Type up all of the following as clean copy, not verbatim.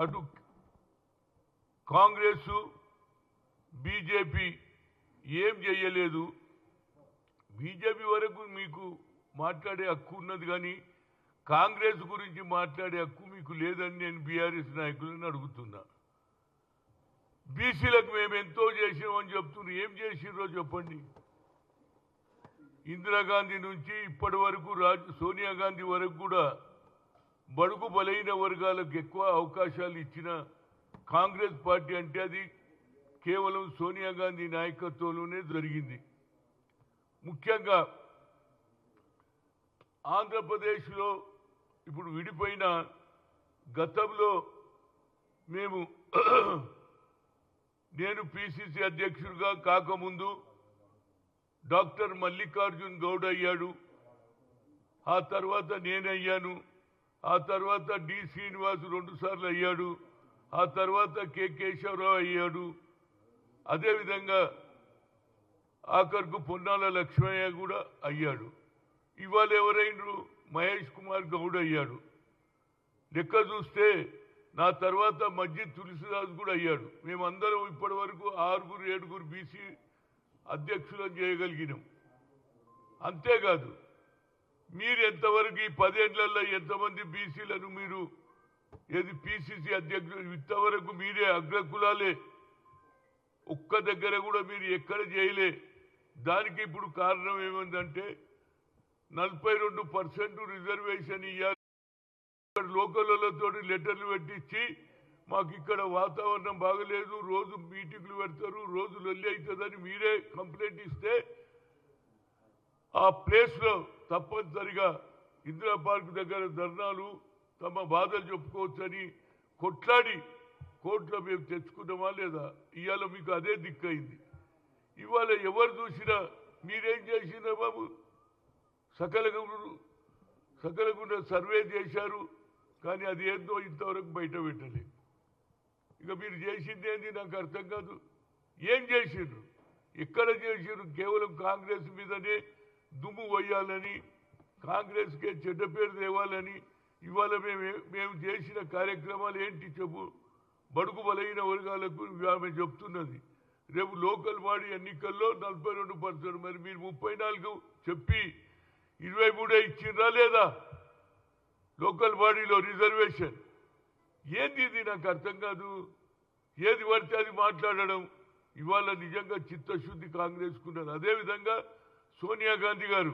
అటు కాంగ్రెస్ బీజేపీ ఏం చేయలేదు. బీజేపీ వరకు మీకు మాట్లాడే హక్కు ఉన్నది, కానీ కాంగ్రెస్ గురించి మాట్లాడే హక్కు మీకు లేదని నేను బీఆర్ఎస్ నాయకులను అడుగుతున్నా. బీసీలకు మేము ఎంతో చేసామని చెప్తున్నారు, ఏం చేసిర్రో చెప్పండి. ఇందిరాగాంధీ నుంచి ఇప్పటి వరకు సోనియా గాంధీ వరకు కూడా బడుగు బలైన వర్గాలకు ఎక్కువ అవకాశాలు ఇచ్చిన కాంగ్రెస్ పార్టీ అంటే అది కేవలం సోనియా గాంధీ నాయకత్వంలోనే జరిగింది. ముఖ్యంగా ఆంధ్రప్రదేశ్లో ఇప్పుడు విడిపోయిన గతంలో నేను పిసిసి అధ్యక్షుడిగా కాకముందు డాక్టర్ మల్లికార్జున్ గౌడ్ అయ్యాడు, ఆ తర్వాత నేనయ్యాను, ఆ తర్వాత డి శ్రీనివాస్ 2 సార్లు అయ్యాడు, ఆ తర్వాత కె కేశవరావు అయ్యాడు, అదేవిధంగా ఆఖరుకు పొన్నాల లక్ష్మయ్య కూడా అయ్యాడు. ఇవాళ ఎవరైనరు? మహేష్ కుమార్ గౌడ్ అయ్యాడు. లెక్క చూస్తే నా తర్వాత మస్జిద్ తులసిదాస్ కూడా అయ్యాడు. మేమందరం ఇప్పటి వరకు 6-7 బీసీ అధ్యక్షులను చేయగలిగినాం. అంతేకాదు మీరు ఎంతవరకు ఈ 10 ఏళ్లలో ఎంతమంది బీసీలను మీరు ఏది పిసిసి అధ్యక్షులు ఇంతవరకు మీరే అగ్రకులాలే, ఒక్క దగ్గర కూడా మీరు ఎక్కడ చేయలే. దానికి ఇప్పుడు కారణం ఏమైందంటే 42% రిజర్వేషన్ ఇవ్వాలి. లోకల్లతో లెటర్లు పెట్టించి మాకు ఇక్కడ వాతావరణం బాగలేదు, రోజు మీటింగ్లు పెడతారు, రోజు లొల్లి అవుతుందని మీరే కంప్లైంట్ ఇస్తే ఆ ప్లేస్లో తప్పనిసరిగా ఇందిరా పార్క్ దగ్గర ధర్నాలు తమ బాధలు చెప్పుకోవచ్చని కొట్లాడి కోర్టులో మేము తెచ్చుకున్నామా లేదా? ఇవాళ మీకు అదే దిక్కయింది. ఇవాళ ఎవరు చూసినా మీరేం చేసినా బాబు, సకలగుండ సర్వే చేశారు, కానీ అది ఏందో ఇంతవరకు బయట పెట్టలేదు. ఇక మీరు చేసింది ఏంది నాకు అర్థం కాదు. ఏం చేసిండ్రు, ఎక్కడ చేసిండ్రు? కేవలం కాంగ్రెస్ మీదనే దుమ్ము వేయాలని, కాంగ్రెస్కే చెడ్డ పేరు తేవాలని. ఇవాళ మేము చేసిన కార్యక్రమాలు ఏంటి చెప్పు? బడుగు బలైన వర్గాలకు ఆమె చెప్తున్నది రేపు లోకల్ బాడీ ఎన్నికల్లో 42%, మరి మీరు 34 చెప్పి 23 ఇచ్చిండ్రా లేదా? లోకల్ బాడీలో రిజర్వేషన్ ఏంది? ఇది నాకు అర్థం కాదు. ఏది పడితే అది మాట్లాడడం. ఇవాళ నిజంగా చిత్తశుద్ధి కాంగ్రెస్కున్నారు. అదేవిధంగా సోనియా గాంధీ గారు,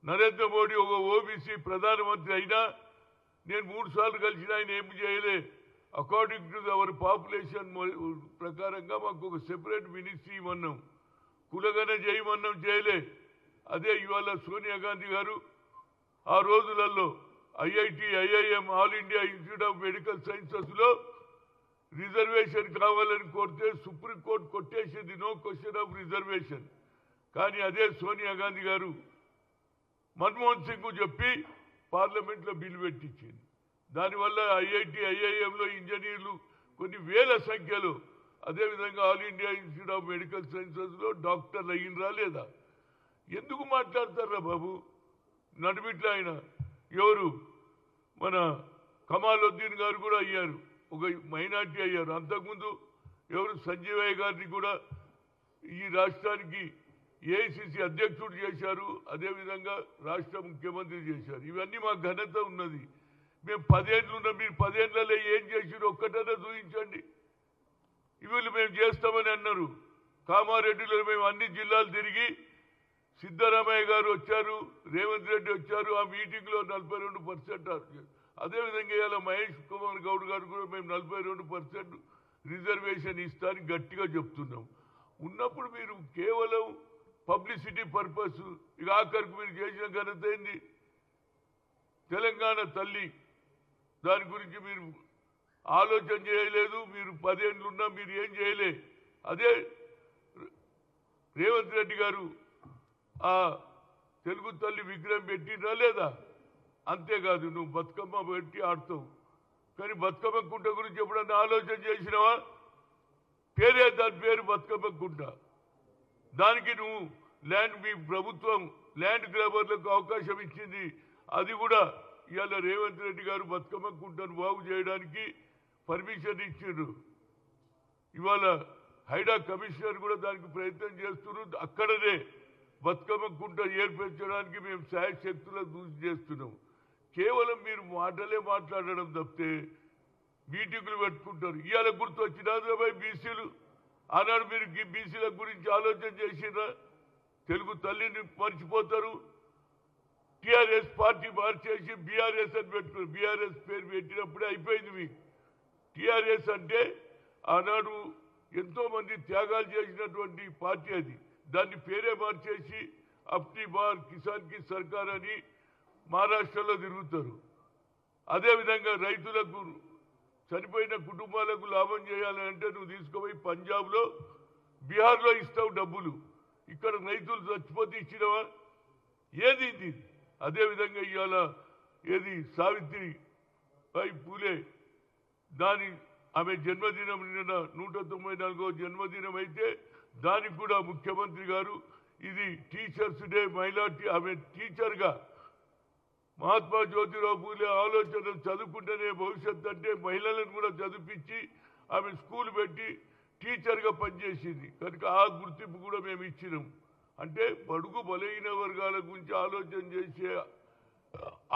నరేంద్ర మోడీ ఒక ఓబీసీ ప్రధానమంత్రి అయినా నేను 3 సార్లు కలిసిన ఆయన ఏం చేయలే. అకార్డింగ్ టు అవర్ పాపులేషన్ ప్రకారంగా మాకు ఒక సెపరేట్ మినిస్ట్రీ ఇవ్వన్నాం, కులగన చేయమన్నాం, చేయలే. అదే ఇవాళ సోనియా గాంధీ గారు ఆ రోజులలో IIT, IIM, all India institute of medical సైన్సెస్లో రిజర్వేషన్ కావాలని కోరితే సుప్రీంకోర్టు కొట్టేసింది, నో క్వశ్చన్ ఆఫ్ రిజర్వేషన్. కానీ అదే సోనియా గాంధీ గారు మన్మోహన్ సింగ్ చెప్పి పార్లమెంట్లో బిల్లు పెట్టించింది. దానివల్ల ఐఐటి, ఐఐఎంలో ఇంజనీర్లు కొన్ని వేల సంఖ్యలో, అదేవిధంగా all India institute of medical సైన్సెస్లో డాక్టర్లు అయ్యిండ్రా లేదా? ఎందుకు మాట్లాడతారా బాబు? నడిమిట్ల ఆయన ఎవరు, మన కమాలుద్దీన్ గారు కూడా అయ్యారు, ఒక మైనార్టీ అయ్యారు. అంతకుముందు ఎవరు, సంజీవయ్య గారిని కూడా ఈ రాష్ట్రానికి ఏఐసిసి అధ్యక్షుడు చేశారు, అదేవిధంగా రాష్ట్ర ముఖ్యమంత్రి చేశారు. ఇవన్నీ మా ఘనత ఉన్నది. మేము 10 ఏళ్ళు ఉన్నాం, మీరు 10 ఏళ్లలో ఏం చేసిరు ఒక్కటన్నా చూపించండి. ఇవి మేము చేస్తామని అన్నారు. కామారెడ్డిలో మేము అన్ని జిల్లాలు తిరిగి, సిద్ధరామయ్య గారు వచ్చారు, రేవంత్ రెడ్డి వచ్చారు, ఆ మీటింగ్లో 42%. అదేవిధంగా ఇవాళ మహేష్ కుమార్ గౌడ్ గారు కూడా మేము 42% రిజర్వేషన్ ఇస్తారని గట్టిగా చెప్తున్నాం. ఉన్నప్పుడు మీరు కేవలం పబ్లిసిటీ పర్పస్, ఇక ఆఖరికి మీరు చేసిన ఘనత ఏంది? తెలంగాణ తల్లి, దాని గురించి మీరు ఆలోచన చేయలేదు. మీరు 10 ఏళ్ళు ఉన్నా మీరు ఏం చేయలే. అదే రేవంత్ రెడ్డి గారు ఆ తెలుగు తల్లి విగ్రహం పెట్టినా లేదా? అంతేకాదు, నువ్వు బతుకమ్మ పెట్టి ఆడుతావు, కానీ బతుకమ్మ కుంట గురించి ఎప్పుడన్నా ఆలోచన చేసినావా? పేరే దాని పేరు బతుకమ్మ కుంట. దానికి నువ్వు ల్యాండ్, మీ ప్రభుత్వం ల్యాండ్ గ్రాబర్లకు అవకాశం ఇచ్చింది. అది కూడా ఇవాళ రేవంత్ రెడ్డి గారు బతుకమ్మ కుంటను బాగు చేయడానికి పర్మిషన్ ఇచ్చిండ్రు. ఇవాళ హైడా కమిషనర్ కూడా దానికి ప్రయత్నం చేస్తున్నారు. అక్కడనే బతుకమ్మ కుంట ఏర్పరచడానికి మేము శాయశక్తుల దూసి చేస్తున్నాం. కేవలం మీరు మాటలే మాట్లాడడం తప్పితే మీటింగులు పెట్టుకుంటారు. ఇవాళ గుర్తు వచ్చినారు బీసీలు. ఆనాడు మీరు బీసీల గురించి ఆలోచన చేసినా తెలుగు తల్లిని మర్చిపోతారు. టీఆర్ఎస్ పార్టీ మార్చేసి బీఆర్ఎస్ అని పెట్టుకున్నారు. బీఆర్ఎస్ పేరు పెట్టినప్పుడే అయిపోయింది మీకు. టీఆర్ఎస్ అంటే ఆనాడు ఎంతో మంది త్యాగాలు చేసినటువంటి పార్టీ అది. దాన్ని పేరే మార్చేసి అప్నీ బార్ కిసాన్ కి సర్కార్ అని మహారాష్ట్రలో తిరుగుతారు. అదేవిధంగా రైతులకు చనిపోయిన కుటుంబాలకు లాభం చేయాలంటే నువ్వు తీసుకుపోయి పంజాబ్లో బీహార్లో ఇస్తావు డబ్బులు. ఇక్కడ రైతులు చచ్చిపోతే ఇచ్చినవా? ఏది ఇది? అదేవిధంగా ఇవాళ ఏది సావిత్రిబాయి పూలే దాని ఆమె జన్మదినం నిన్న 194వ జన్మదినం అయితే దానికి కూడా ముఖ్యమంత్రి గారు ఇది టీచర్స్ డే మైనార్టీ ఆమె టీచర్గా మహాత్మా జ్యోతిరావు పూలే ఆలోచనలు చదువుకుంటేనే భవిష్యత్తు అంటే మహిళలను కూడా చదివించి ఆమె స్కూల్ పెట్టి టీచర్గా పనిచేసింది కనుక ఆ గుర్తింపు కూడా మేము ఇచ్చినాం. అంటే బడుగు బలహీన వర్గాల గురించి ఆలోచన చేసే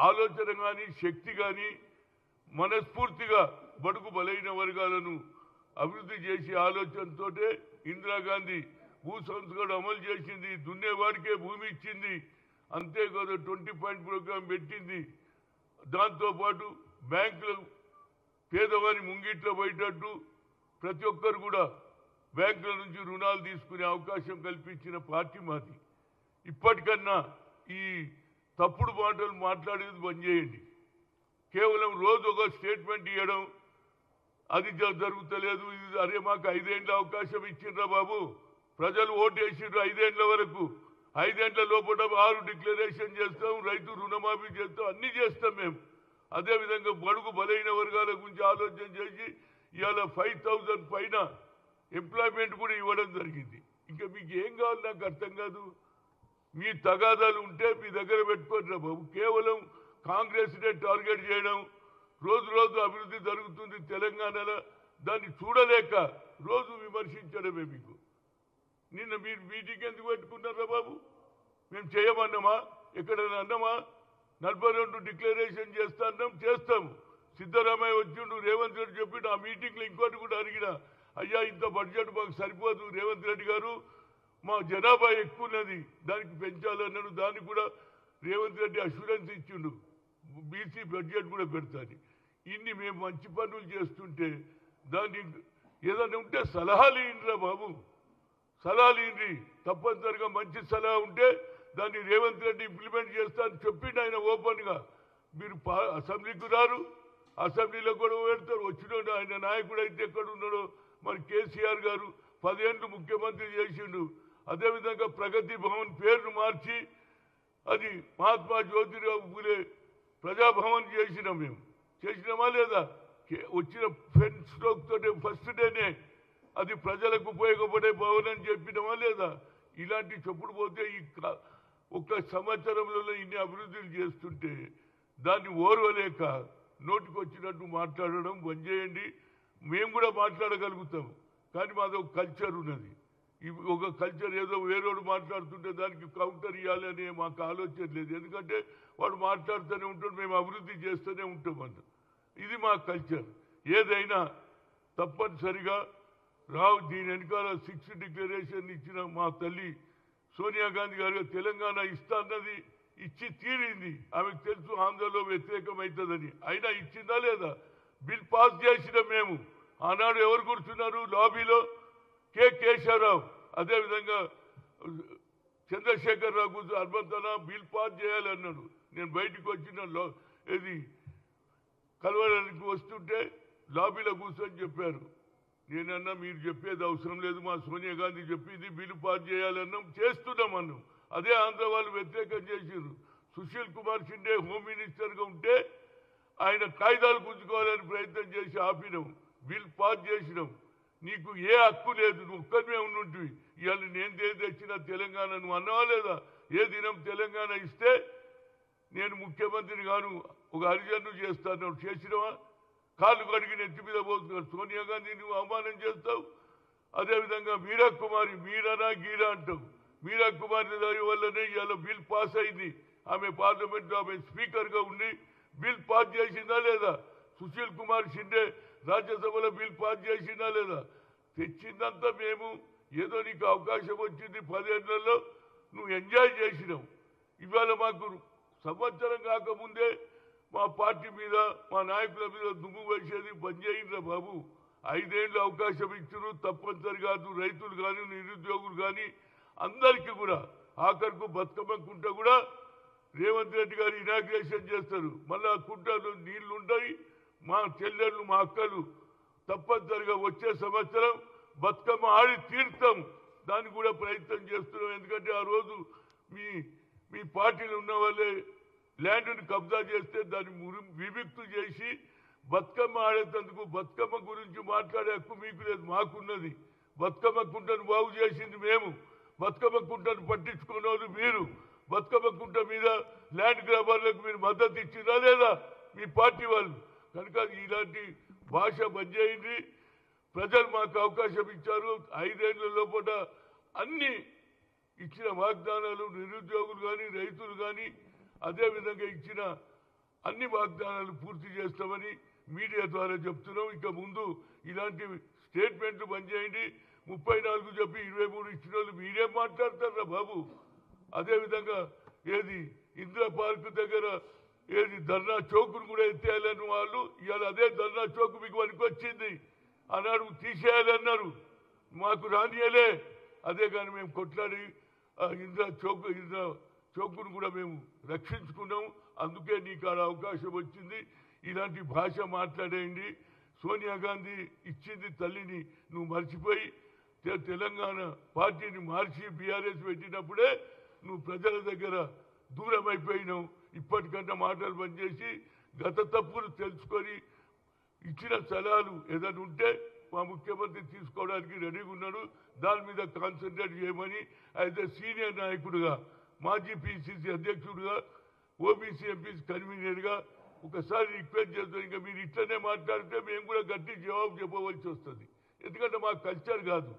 ఆలోచన కానీ శక్తి కానీ మనస్ఫూర్తిగా బడుగు బలహీన వర్గాలను అభివృద్ధి చేసే ఆలోచనతో ఇందిరాగాంధీ భూ సంస్కరణ అమలు చేసింది. దున్నేవాడికే భూమి ఇచ్చింది. అంతేకాదు 20 పాయింట్ ప్రోగ్రాం పెట్టింది. దాంతోపాటు బ్యాంకులు పేదవారి ముంగిట్లో పోయేటట్టు ప్రతి ఒక్కరు కూడా బ్యాంకుల నుంచి రుణాలు తీసుకునే అవకాశం కల్పించిన పార్టీ మాది. ఇప్పటికన్నా ఈ తప్పుడు మాటలు మాట్లాడేది బంద్ చేయండి. కేవలం రోజు ఒక స్టేట్మెంట్ ఇవ్వడం అది జరుగుతలేదు. ఇది అరే మాకు 5 ఏళ్ళ అవకాశం ఇచ్చిండ్రా బాబు, ప్రజలు ఓటు వేసిండ్రు 5 ఏళ్ళ వరకు. 5 ఏళ్ల లోపల 6 డిక్లరేషన్ చేస్తాం, రైతు రుణమాఫీ చేస్తాం, అన్ని చేస్తాం మేము. అదేవిధంగా బడుగు బలైన వర్గాల గురించి ఆలోచన చేసి ఇవాళ 5000 పైన ఎంప్లాయ్మెంట్ కూడా ఇవ్వడం జరిగింది. ఇంకా మీకు ఏం కావాలి నాకు అర్థం కాదు. మీ తగాదాలు ఉంటే మీ దగ్గర పెట్టుకోండి బాబు. కేవలం కాంగ్రెస్నే టార్గెట్ చేయడం, రోజు రోజు అభివృద్ధి జరుగుతుంది తెలంగాణలో, దాన్ని చూడలేక రోజు విమర్శించడమే మీకు. నిన్న మీరు మీటింగ్ ఎందుకు పెట్టుకున్నారా బాబు? మేము చేయమన్నామా? ఎక్కడైనా అన్నామా? 42 డిక్లరేషన్ చేస్తా అన్నాం, చేస్తాము. సిద్ధరామయ్య వచ్చిండు, రేవంత్ రెడ్డి చెప్పిండు. ఆ మీటింగ్లో ఇంకోటి కూడా అడిగిన, అయ్యా ఇంత బడ్జెట్ మాకు సరిపోదు రేవంత్ రెడ్డి గారు, మా జనాభా ఎక్కువ ఉన్నది, దానికి పెంచాలన్నాడు. దానికి కూడా రేవంత్ రెడ్డి అష్యూరెన్స్ ఇచ్చిండు, బీసీ బడ్జెట్ కూడా పెడతాను. ఇన్ని మేము మంచి పనులు చేస్తుంటే దాన్ని ఏదైనా ఉంటే సలహాలు ఇయ్యండిరా బాబు, సలహాలు ఇయ్యండి. తప్పనిసరిగా మంచి సలహా ఉంటే దాన్ని రేవంత్ రెడ్డి ఇంప్లిమెంట్ చేస్తా అని చెప్పిండు ఆయన ఓపెన్గా. మీరు అసెంబ్లీకి రారు, అసెంబ్లీలో కూడా పెడతారు. వచ్చినాడు ఆయన నాయకుడు అయితే ఎక్కడ ఉన్నాడో మరి కేసీఆర్ గారు 10 ఏళ్ళు ముఖ్యమంత్రి చేసిండు. అదేవిధంగా ప్రగతి భవన్ పేరును మార్చి అది మహాత్మా జ్యోతిరావు పూలే ప్రజాభవన్ చేసినాం. మేము చేసినామా లేదా? వచ్చిన ఫెన్ స్ట్రోక్ తోటే ఫస్ట్ డేనే అది ప్రజలకు ఉపయోగపడే భవన్ అని చెప్పినామా లేదా? ఇలాంటి చెప్పుడు పోతే ఈ ఒక్క సంవత్సరంలో ఇన్ని అభివృద్ధులు చేస్తుంటే దాన్ని ఓర్వలేక నోటికి వచ్చినట్టు మాట్లాడడం బంద్ చేయండి. మేము కూడా మాట్లాడగలుగుతాం, కానీ మాది ఒక కల్చర్ ఉన్నది. ఒక కల్చర్ ఏదో వేరేవాడు మాట్లాడుతుంటే దానికి కౌంటర్ ఇవ్వాలి అనే మాకు ఆలోచన లేదు. ఎందుకంటే వాడు మాట్లాడుతూనే ఉంటాడు, మేము అభివృద్ధి చేస్తూనే ఉంటామన్న. ఇది మా కల్చర్. ఏదైనా తప్పనిసరిగా రావు. దీని వెనకాల 6 డిక్లరేషన్ ఇచ్చిన మా తల్లి సోనియా గాంధీ గారు తెలంగాణ ఇస్తా అన్నది ఇచ్చి తీరింది. ఆమెకు తెలుసు ఆంధ్రలో వ్యతిరేకమవుతుందని, అయినా ఇచ్చిందా లేదా? బిల్ పాస్ చేసిన మేము. ఆనాడు ఎవరు కూర్చున్నారు లాబీలో? కేశవరావు, అదేవిధంగా చంద్రశేఖరరావు కూర్చొని అర్బంతన బిల్ పాస్ చేయాలన్నాడు. నేను బయటకు వచ్చిన ఇది కలవడానికి వస్తుంటే లాబీలో కూర్చొని చెప్పారు. నేనన్నా మీరు చెప్పేది అవసరం లేదు, మా సోనియా గాంధీ చెప్పింది బిల్లు పాస్ చేయాలన్నాం, చేస్తున్నాం అన్నాం. అదే ఆంధ్ర వాళ్ళు వ్యతిరేకం చేసారు. సుశీల్ కుమార్ షిండే హోమ్ మినిస్టర్గా ఉంటే ఆయన కాయిదాలు గుంజుకోవాలని ప్రయత్నం చేసి ఆపినాం, బిల్ పాస్ చేసినాం. నీకు ఏ హక్కు లేదు, నువ్వు ఒక్కరిమే ఉండుంటివి. ఇవాళ నేను తెచ్చినా తెలంగాణ నువ్వు అన్నావా లేదా? ఏ దినం తెలంగాణ ఇస్తే నేను ముఖ్యమంత్రిని గాను ఒక హరిజన్ను చేస్తాను చేసినవా? కాళ్ళు కడిగి నెత్తి మీద పోతున్నారు. సోనియా గాంధీ నువ్వు అవమానం చేస్తావు. అదేవిధంగా మీరా కుమారి, మీరానా గీరా అంటావు. మీరా కుమారి వల్లనే ఇవాళ బిల్ పాస్ అయింది. ఆమె పార్లమెంట్లో ఆమె స్పీకర్గా ఉండి బిల్ పాస్ చేసిందా లేదా? సుశీల్ కుమార్ షిండే రాజ్యసభలో బిల్ పాస్ చేసిందా లేదా? తెచ్చిందంతా మేము. ఏదో నీకు అవకాశం వచ్చింది 10 ఏళ్లలో, నువ్వు ఎంజాయ్ చేసినావు. ఇవాళ మాకు సంవత్సరం కాకముందే మా పార్టీ మీద, మా నాయకుల మీద దుమ్ము వేసేది బంద్ చేయండిరా బాబు. 5 ఏళ్ళు అవకాశం ఇచ్చారు, తప్పనిసరి కాదు. రైతులు కానీ, నిరుద్యోగులు కానీ అందరికీ కూడా ఆఖరికి బతుకమ్మ కుంట కూడా రేవంత్ రెడ్డి గారు ఇనాగ్రేషన్ చేస్తారు. మళ్ళా కుంటలు నీళ్లు ఉంటాయి. మా చెల్లెళ్ళు, మా అక్కలు తప్పనిసరిగా వచ్చే సంవత్సరం బతుకమ్మ ఆడి తీర్థం. దానికి కూడా ప్రయత్నం చేస్తున్నాం. ఎందుకంటే ఆ రోజు మీ పార్టీలు ఉన్న వాళ్ళే ల్యాండ్ని కబ్జా చేస్తే దాన్ని విముక్తి చేసి బతుకమ్మ ఆడేందుకు, బతుకమ్మ గురించి మాట్లాడే హక్కు మీకు లేదు, మాకున్నది. బతుకమ్మ కుంటను బాగు చేసింది మేము. బతుకమ్మ కుంటను పట్టించుకునే వాళ్ళు మీరు. బతుకమ్మ కుంట మీద ల్యాండ్ గ్రాబర్లకు మీరు మద్దతు ఇచ్చినా లేదా మీ పార్టీ వాళ్ళు? కనుక ఇలాంటి భాష బంద్ చేయండి. ప్రజలు మాకు అవకాశం ఇచ్చారు. 5 ఏళ్ల లోపల అన్ని ఇచ్చిన వాగ్దానాలు, నిరుద్యోగులు కానీ, రైతులు కానీ, అదేవిధంగా ఇచ్చిన అన్ని వాగ్దానాలు పూర్తి చేస్తామని మీడియా ద్వారా చెప్తున్నాం. ఇక ముందు ఇలాంటి స్టేట్మెంట్లు బంద్ చేయండి. 34 చెప్పి 23 ఇచ్చిన వాళ్ళు మీరేం మాట్లాడతారా బాబు? అదేవిధంగా ఏది ఇందిరా పార్క్ దగ్గర ఏది ధర్నా చౌక్ను కూడా ఎత్తేయాలని వాళ్ళు ఇవాళ అదే ధర్నా చౌక్ మీకు పనికొచ్చింది అన్నాడు, తీసేయాలన్నారు. మాకు రానియలే. అదే కానీ మేము కొట్లాడి ఇందిరా చౌక్ను కూడా మేము రక్షించుకున్నాం. అందుకే నీకు ఆడ అవకాశం వచ్చింది. ఇలాంటి భాష మాట్లాడేయండి. సోనియా గాంధీ ఇచ్చింది తల్లిని నువ్వు మర్చిపోయి తెలంగాణ పార్టీని మార్చి బీఆర్ఎస్ పెట్టినప్పుడే నువ్వు ప్రజల దగ్గర దూరం అయిపోయినావు. ఇప్పటికంటే మాటలు బంద్ చేసి గత తప్పులు తెలుసుకొని ఇచ్చిన సలహాలు ఏదైనా ఉంటే మా ముఖ్యమంత్రి తీసుకోవడానికి రెడీగా ఉన్నాడు. దాని మీద కాన్సన్ట్రేట్ చేయమని అయితే సీనియర్ నాయకుడిగా, మాజీ పిసిసి అధ్యక్షుడిగా, ఓబీసీ ఎంపీసీ కన్వీనర్గా ఒకసారి రిక్వెస్ట్ చేస్తాం. ఇంకా మీరు ఇట్లనే మాట్లాడితే మేము కూడా గట్టి జవాబు చెప్పవలసి వస్తుంది. ఎందుకంటే మా కల్చర్ కాదు.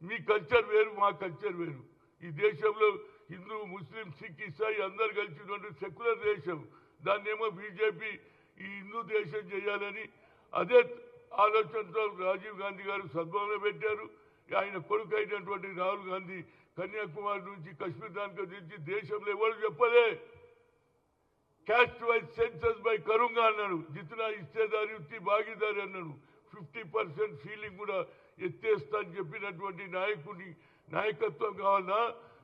మీ కల్చర్ వేరు, మా కల్చర్ వేరు. ఈ దేశంలో హిందూ, ముస్లిం, సిక్, ఇసాయి అందరు కలిసి సెక్యులర్ దేశం. దాన్ని ఏమో బీజేపీ ఈ హిందూ దేశం చేయాలని అదే ఆలోచనతో రాజీవ్ గాంధీ గారు సద్భవనం పెట్టారు. ఆయన కొడుకు అయినటువంటి రాహుల్ గాంధీ కన్యాకుమారి నుంచి కశ్మీర్ దానికి నుంచి దేశంలో ఎవరు చెప్పలే. క్యాస్ట్ వైజ్ సెన్సస్ బై కరుంగా అన్నాడు. జితనా ఇస్తేదారి ఉత్తి భాగీదారి అన్నాడు. 50% ఫీలింగ్ కూడా ఎత్తేస్తా అని చెప్పినటువంటి నాయకుడి నాయకత్వం కావాలా?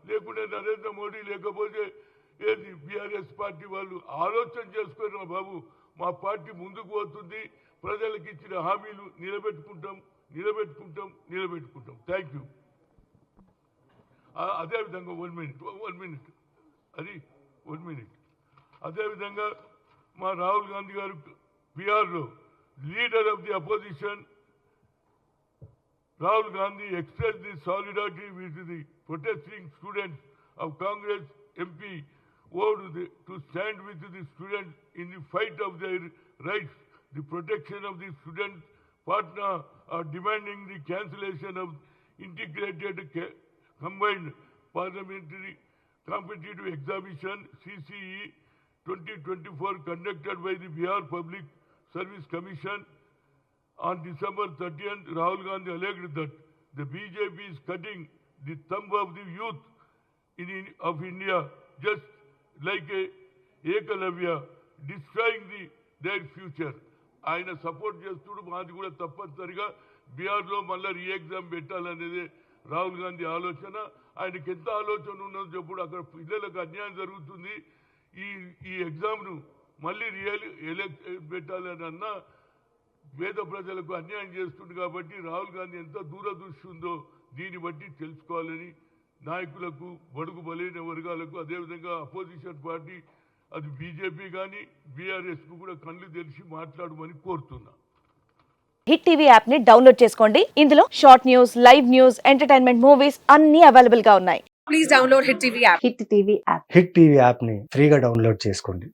లేకుంటే నరేంద్ర మోడీ లేకపోతే ఏది బీఆర్ఎస్ పార్టీ వాళ్ళు ఆలోచన చేసుకున్నారు బాబు. మా పార్టీ ముందుకు పోతుంది. ప్రజలకు ఇచ్చిన హామీలు నిలబెట్టుకుంటాం. Thank you. అదేవిధంగా 1 మినిట్ అది 1 మినిట్. అదేవిధంగా మా రాహుల్ గాంధీ గారు బీహార్లో leader of the opposition Rahul Gandhi expressed his solidarity with the protesting students of Congress MP vowed to stand with the students in the fight of their rights. The protection of the student partner are demanding the cancellation of integrated combined parliamentary competitive examination CCE 2024 conducted by the Bihar Public Service Commission. On December 30th, Rahul Gandhi alleged that the BJP is cutting the thumb of the youth of India, just like a Ekalavya, destroying their future. ఆయన support చేస్తుడు. మాది కూడా తప్పనిసరిగా బీహార్లో మళ్ళీ రీ-ఎగ్జామ్ పెట్టాలనేది రాహుల్ గాంధీ ఆలోచన. ఆయనకి ఎంత ఆలోచన ఉన్నదో చెప్పుడు. అక్కడ పిల్లలకు అన్యాయం జరుగుతుంది. ఈ ఎగ్జామ్ను మళ్ళీ పెట్టాలని అన్నా పేద ప్రజలకు అన్యాయం చేస్తుంది. కాబట్టి రాహుల్ గాంధీ ఎంత దూరదృష్టి ఉందో దీన్ని బట్టి తెలుసుకోవాలని నాయకులకు, బడుగు బలైన వర్గాలకు, అదేవిధంగా అపోజిషన్ పార్టీ అది బీజేపీ కానీ బీఆర్ఎస్కు కూడా కళ్ళు తెలిసి మాట్లాడమని కోరుతున్నా. హిట్ టీవీ యాప్ ని డౌన్లోడ్ చేసుకోండి. ఇందులో short news, live news, entertainment movies అన్ని అవైలబుల్ గా ఉన్నాయి. Please download hit TV app. Hit TV app ని ఫ్రీగా డౌన్లోడ్ చేసుకోండి.